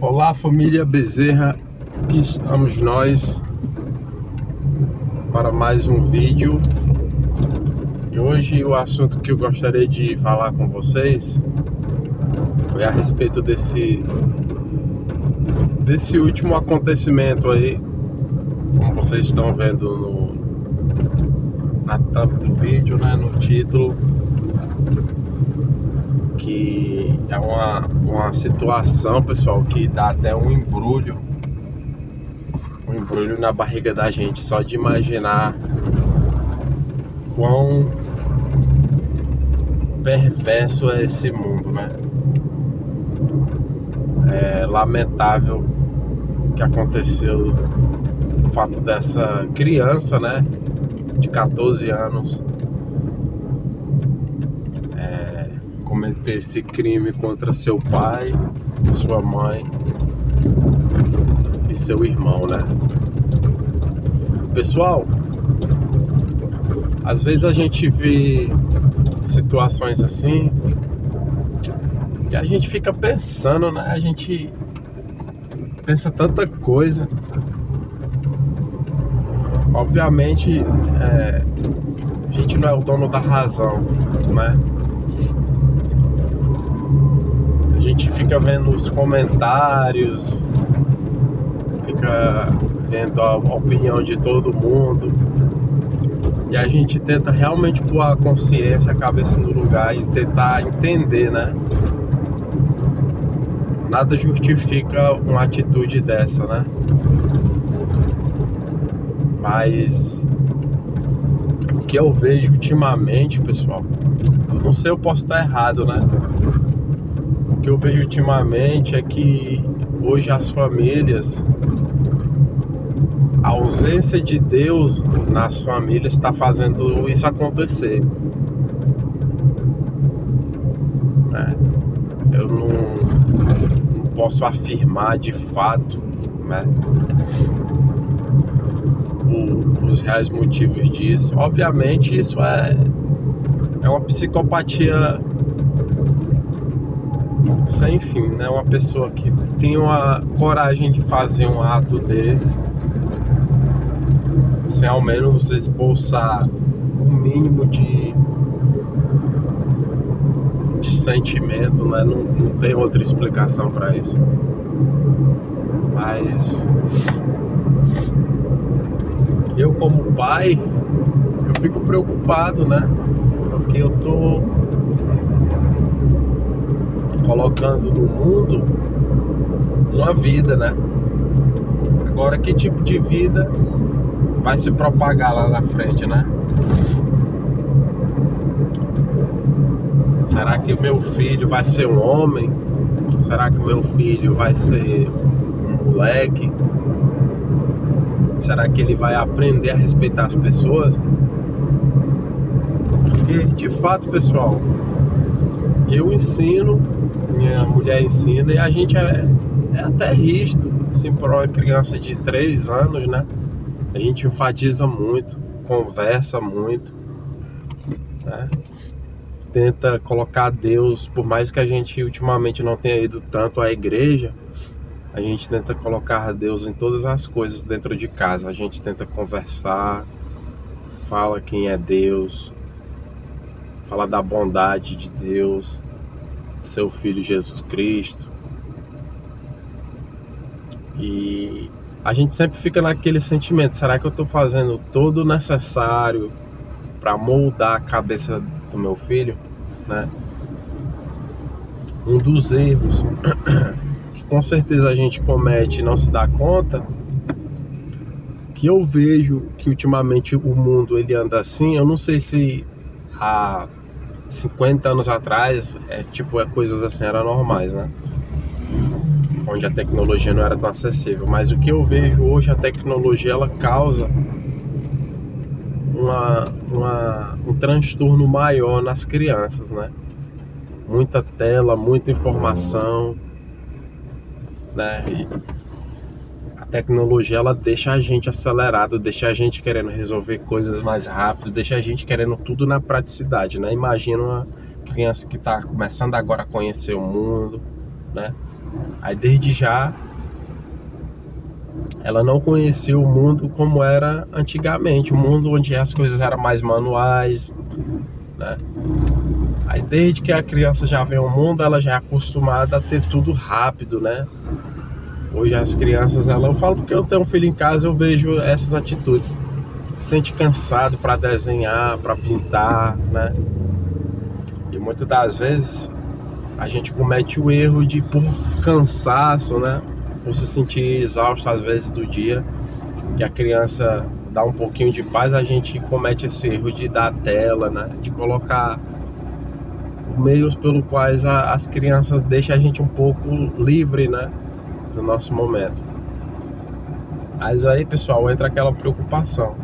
Olá, família Bezerra, aqui estamos nós para mais um vídeo. E hoje o assunto que eu gostaria de falar com vocês é a respeito desse último acontecimento aí, como vocês estão vendo na thumb do vídeo, né, no título, que é uma situação, pessoal, que dá até um embrulho na barriga da gente, só de imaginar quão perverso é esse mundo, né? É lamentável o que aconteceu, o fato dessa criança, né, de 14 anos cometer esse crime contra seu pai, sua mãe e seu irmão, né? Pessoal, às vezes a gente vê situações assim e a gente fica pensando, né? A gente pensa tanta coisa. Obviamente, a gente não é o dono da razão, né? A gente fica vendo os comentários, fica vendo a opinião de todo mundo, e a gente tenta realmente pôr a consciência, a cabeça no lugar e tentar entender, né? Nada justifica uma atitude dessa, né? Mas o que eu vejo ultimamente, pessoal, eu não sei, eu posso estar errado, né? O que eu vejo ultimamente é que hoje as famílias, a ausência de Deus nas famílias está fazendo isso acontecer. Eu não posso afirmar de fato, né, os reais motivos disso. Obviamente isso é uma psicopatia sem fim, né? Uma pessoa que tem uma coragem de fazer um ato desse sem ao menos esboçar o mínimo de sentimento, né? Não tem outra explicação para isso. Mas eu, como pai, eu fico preocupado, né? Porque eu tô colocando no mundo uma vida, né? Agora, que tipo de vida vai se propagar lá na frente, né? Será que o meu filho vai ser um homem? Será que o meu filho vai ser um moleque? Será que ele vai aprender a respeitar as pessoas? Porque, de fato, pessoal, eu ensino, minha mulher ensina, e a gente é até rígido, assim, para uma criança de 3 anos, né? A gente enfatiza muito, conversa muito, né? Tenta colocar Deus, por mais que a gente ultimamente não tenha ido tanto à igreja, a gente tenta colocar Deus em todas as coisas dentro de casa. A gente tenta conversar, fala quem é Deus, fala da bondade de Deus, seu Filho Jesus Cristo. E a gente sempre fica naquele sentimento: será que eu estou fazendo todo o necessário para moldar a cabeça do meu filho, né? Um dos erros que com certeza a gente comete e não se dá conta, que eu vejo que ultimamente o mundo ele anda assim. Eu não sei se há 50 anos atrás coisas assim eram normais, né? Onde a tecnologia não era tão acessível, mas o que eu vejo hoje, a tecnologia ela causa um transtorno maior nas crianças, né? Muita tela, muita informação, né? E a tecnologia ela deixa a gente acelerado, deixa a gente querendo resolver coisas mais rápido, deixa a gente querendo tudo na praticidade, né? Imagina uma criança que está começando agora a conhecer o mundo, né? Aí desde já ela não conhecia o mundo como era antigamente, o mundo onde as coisas eram mais manuais, né? Aí desde que a criança já vem ao mundo, ela já é acostumada a ter tudo rápido, né? Hoje as crianças, eu falo porque eu tenho um filho em casa, eu vejo essas atitudes. Se sente cansado para desenhar, para pintar, né? E muitas das vezes a gente comete o erro de, por cansaço, né? Por se sentir exausto às vezes do dia, e a criança dá um pouquinho de paz, a gente comete esse erro de dar tela, né? De colocar meios pelo quais as crianças deixam a gente um pouco livre, né? No nosso momento. Mas aí, pessoal, entra aquela preocupação,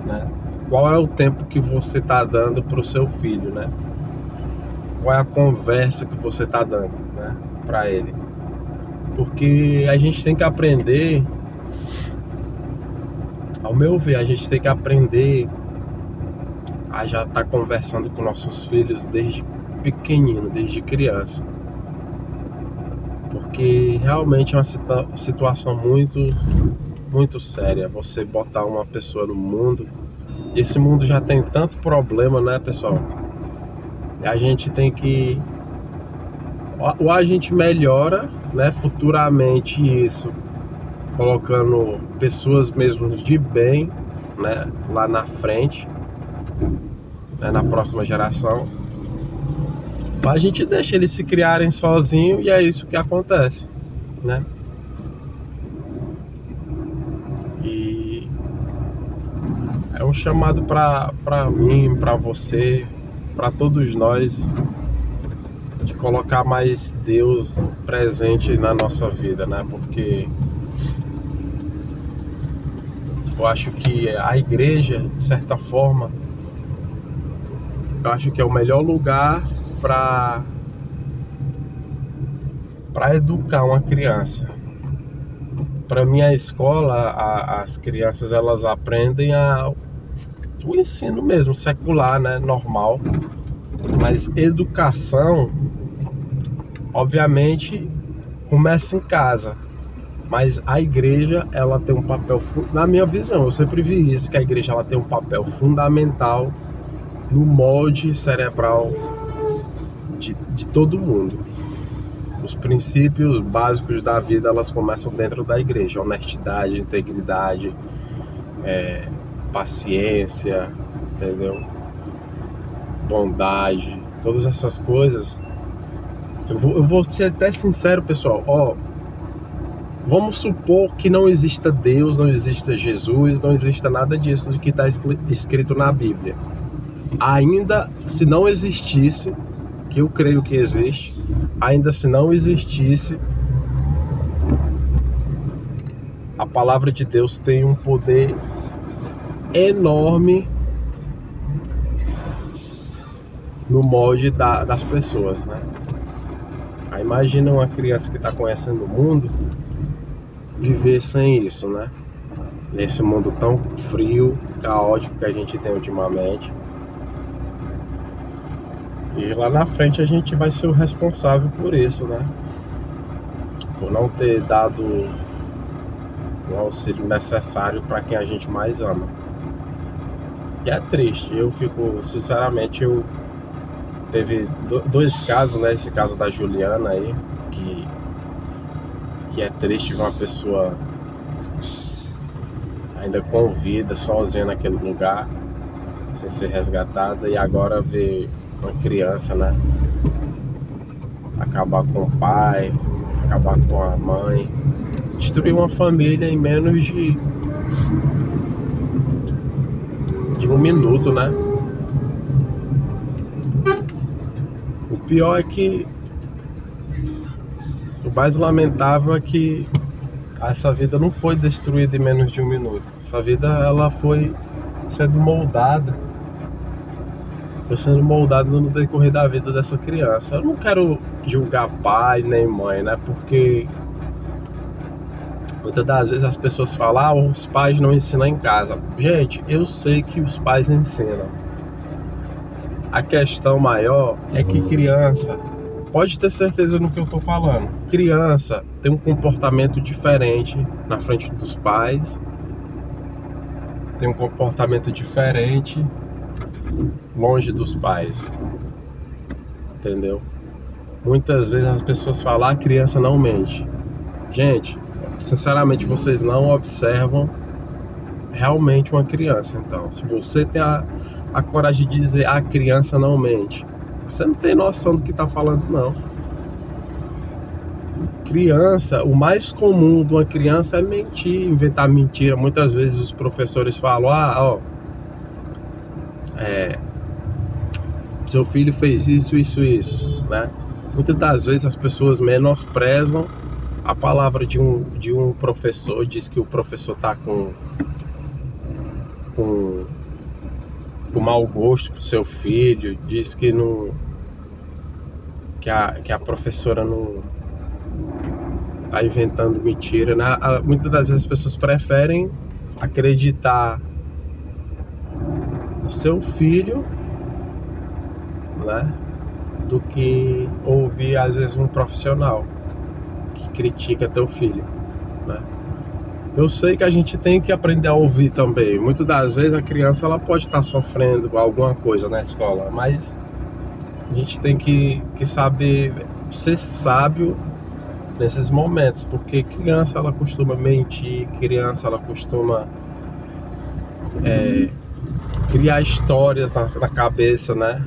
né? Qual é o tempo que você está dando para o seu filho, né? Qual é a conversa que você está dando, né, para ele? Porque a gente tem que aprender, ao meu ver, a gente tem que aprender a já estar conversando com nossos filhos desde pequenino, desde criança. Porque realmente é uma situação muito séria você botar uma pessoa no mundo. Esse mundo já tem tanto problema, né, pessoal? E a gente tem que... ou a gente melhora, né, futuramente isso, colocando pessoas mesmo de bem, né, lá na frente, né, na próxima geração. Ou a gente deixa eles se criarem sozinhos e é isso que acontece, né? E é um chamado para mim, para você, para todos nós, de colocar mais Deus presente na nossa vida, né? Porque eu acho que a igreja, de certa forma, eu acho que é o melhor lugar para educar uma criança. Para mim, a escola, as crianças, elas aprendem o ensino mesmo, secular, né? Normal. Mas educação, obviamente, começa em casa. Mas a igreja, ela tem um papel, na minha visão, eu sempre vi isso, que a igreja ela tem um papel fundamental no molde cerebral de todo mundo. Os princípios básicos da vida, elas começam dentro da igreja. Honestidade, integridade, paciência, entendeu? Bondade, todas essas coisas. Eu vou ser até sincero, pessoal. Vamos supor que não exista Deus, não exista Jesus, não exista nada disso do que está escrito na Bíblia. Ainda se não existisse, que eu creio que existe, ainda se não existisse, a palavra de Deus tem um poder enorme no molde das pessoas, né? Aí imagina uma criança que está conhecendo o mundo viver sem isso, né? Nesse mundo tão frio, caótico que a gente tem ultimamente. E lá na frente a gente vai ser o responsável por isso, né? Por não ter dado o auxílio necessário para quem a gente mais ama. E é triste, sinceramente, teve dois casos, né? Esse caso da Juliana aí, que é triste ver uma pessoa ainda com vida, sozinha naquele lugar, sem ser resgatada, e agora ver uma criança, né, acabar com o pai, acabar com a mãe, destruir uma família em menos de um minuto, né? O pior é que o mais lamentável é que essa vida não foi destruída em menos de um minuto. Essa vida, ela foi sendo moldada no decorrer da vida dessa criança. Eu não quero julgar pai nem mãe, né? Porque muitas das vezes as pessoas falam, os pais não ensinam em casa. Gente, eu sei que os pais ensinam. A questão maior é que criança, pode ter certeza no que eu tô falando. Criança tem um comportamento diferente na frente dos pais, tem um comportamento diferente longe dos pais, entendeu? Muitas vezes as pessoas falam, a criança não mente. Gente, sinceramente, vocês não observam realmente uma criança. Então, se você tem a coragem de dizer, a criança não mente, você não tem noção do que tá falando, não. Criança, o mais comum de uma criança é mentir, inventar mentira. Muitas vezes os professores falam, seu filho fez isso, né? Muitas das vezes as pessoas menosprezam a palavra de um professor, diz que o professor tá com mau gosto pro seu filho, diz que não, que a professora não tá inventando mentira, né? Muitas das vezes as pessoas preferem acreditar no seu filho, né, do que ouvir às vezes um profissional que critica teu filho, né? Eu sei que a gente tem que aprender a ouvir também. Muitas das vezes a criança ela pode estar sofrendo alguma coisa na escola, mas a gente tem que saber ser sábio nesses momentos, porque criança ela costuma mentir, criança ela costuma criar histórias na cabeça, né?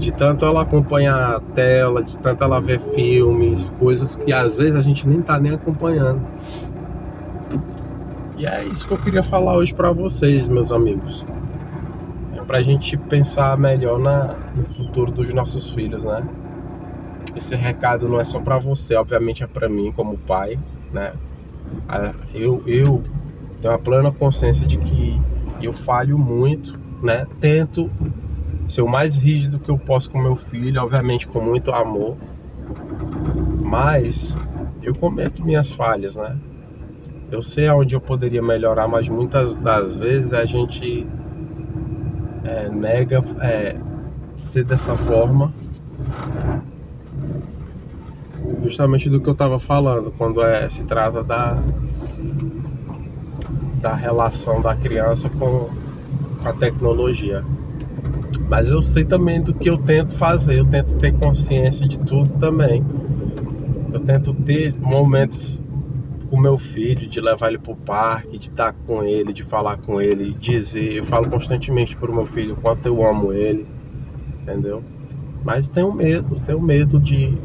De tanto ela acompanhar a tela, de tanto ela ver filmes, coisas que às vezes a gente nem tá nem acompanhando. E é isso que eu queria falar hoje pra vocês, meus amigos. É pra gente pensar melhor no futuro dos nossos filhos, né? Esse recado não é só pra você, obviamente é pra mim como pai, né? Eu tenho a plena consciência de que eu falho muito, né? Tento ser o mais rígido que eu posso com meu filho, obviamente com muito amor, mas eu cometo minhas falhas, né? Eu sei aonde eu poderia melhorar, mas muitas das vezes a gente nega ser dessa forma, justamente do que eu estava falando, quando se trata da relação da criança com a tecnologia. Mas eu sei também do que eu tento fazer, eu tento ter consciência de tudo também. Eu tento ter momentos com meu filho, de levar ele pro parque, de estar com ele, de falar com ele, eu falo constantemente pro meu filho o quanto eu amo ele, entendeu? Mas tenho medo de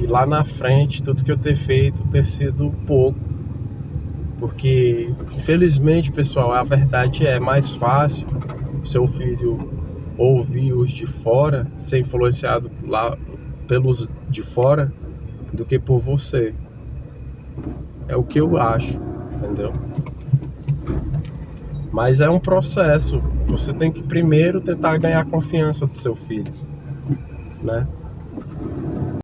lá na frente, tudo que eu ter feito ter sido pouco. Porque, infelizmente, pessoal, a verdade é mais fácil seu filho ouvir os de fora, ser influenciado lá pelos de fora, do que por você. É o que eu acho, entendeu? Mas é um processo. Você tem que primeiro tentar ganhar a confiança do seu filho, né?